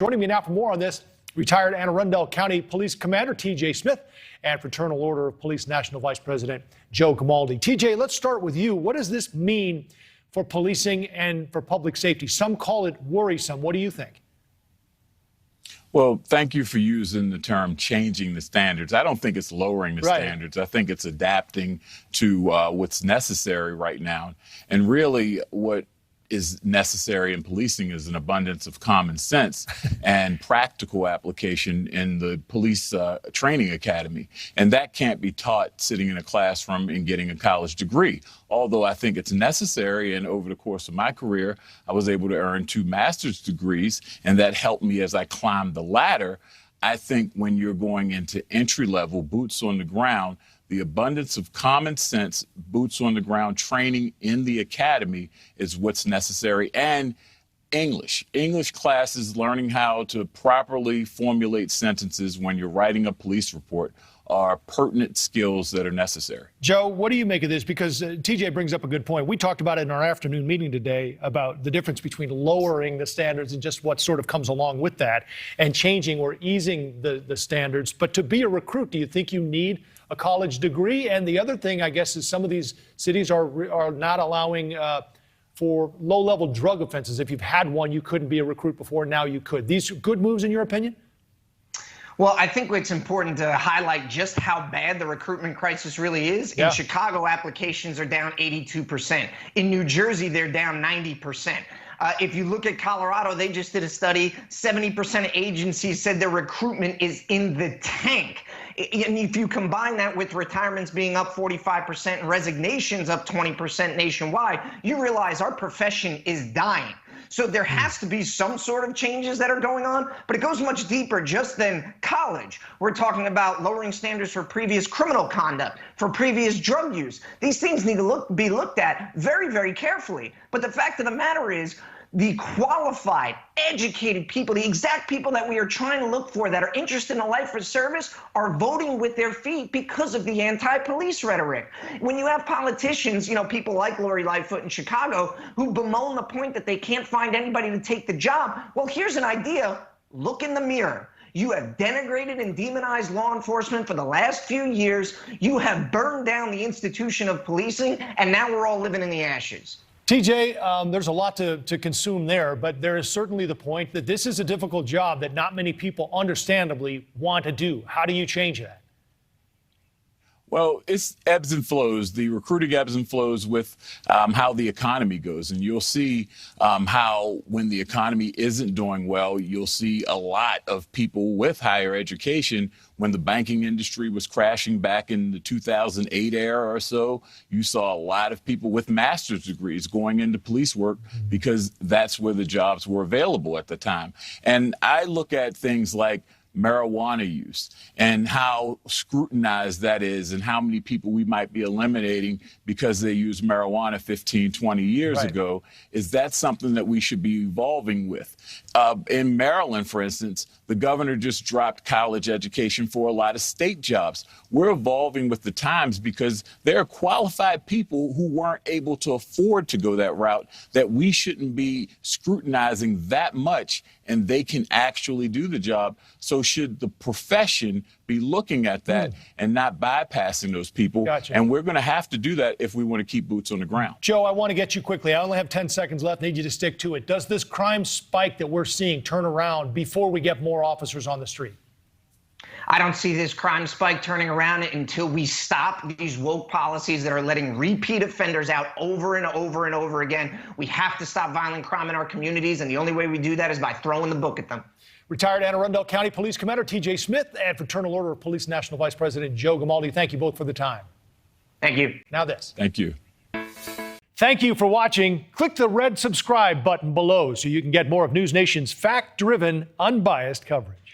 Joining me now for more on this, retired Anne Arundel County Police Commander T.J. Smith and Fraternal Order of Police National Vice President Joe Gamadi. T.J., let's start with you. What does this mean for policing and for public safety? Some call it worrisome. What do you think? Well, thank you for using the term changing the standards. I don't think it's lowering the standards. I think it's adapting to what's necessary right now. And really what is necessary in policing is an abundance of common sense and practical application in the police training academy. And that can't be taught sitting in a classroom and getting a college degree. Although I think it's necessary, and over the course of my career, I was able to earn 2 master's degrees, and that helped me as I climbed the ladder. I think when you're going into entry-level, boots on the ground, the abundance of common sense, boots on the ground training in the academy is what's necessary. And English classes, learning how to properly formulate sentences when you're writing a police report are pertinent skills that are necessary. Joe, what do you make of this? Because TJ brings up a good point. We talked about it in our afternoon meeting today about the difference between lowering the standards and just what sort of comes along with that and changing or easing the standards. But to be a recruit, do you think you need a college degree? And the other thing, I guess, is some of these cities are not allowing for low-level drug offenses. If you've had one, you couldn't be a recruit before. Now you could. These good moves, in your opinion? Well, I think it's important to highlight just how bad the recruitment crisis really is. In Chicago, applications are down 82%. In New Jersey, they're down 90%. If you look at Colorado, they just did a study. 70% of agencies said their recruitment is in the tank. And if you combine that with retirements being up 45% and resignations up 20% nationwide, you realize our profession is dying. So there has to be some sort of changes that are going on, but it goes much deeper just than college. We're talking about lowering standards for previous criminal conduct, for previous drug use. These things need to be looked at very, very carefully. But the fact of the matter is, the qualified, educated people, the exact people that we are trying to look for that are interested in a life of service are voting with their feet because of the anti-police rhetoric. When you have politicians, people like Lori Lightfoot in Chicago, who bemoan the point that they can't find anybody to take the job, well, here's an idea. Look in the mirror. You have denigrated and demonized law enforcement for the last few years. You have burned down the institution of policing, and now we're all living in the ashes. TJ, there's a lot to consume there, but there is certainly the point that this is a difficult job that not many people understandably want to do. How do you change that? Well, it's ebbs and flows. The recruiting ebbs and flows with how the economy goes. And you'll see how when the economy isn't doing well, you'll see a lot of people with higher education. When the banking industry was crashing back in the 2008 era or so, you saw a lot of people with master's degrees going into police work because that's where the jobs were available at the time. And I look at things like marijuana use and how scrutinized that is and how many people we might be eliminating because they used marijuana 15, 20 years ago. Is that something that we should be evolving with? In Maryland, for instance, the governor just dropped college education for a lot of state jobs. We're evolving with the times because there are qualified people who weren't able to afford to go that route that we shouldn't be scrutinizing that much, and they can actually do the job. So should the profession be looking at that and not bypassing those people? Gotcha. And we're going to have to do that if we want to keep boots on the ground. Joe, I want to get you quickly. I only have 10 seconds left. Need you to stick to it. Does this crime spike that we're seeing turn around before we get more officers on the street? I don't see this crime spike turning around until we stop these woke policies that are letting repeat offenders out over and over and over again. We have to stop violent crime in our communities, and the only way we do that is by throwing the book at them. Retired Anne Arundel County Police Commander T.J. Smith and Fraternal Order of Police National Vice President Joe Gamadi. Thank you both for the time. Thank you. Now this. Thank you. Thank you for watching. Click the red subscribe button below so you can get more of NewsNation's fact-driven, unbiased coverage.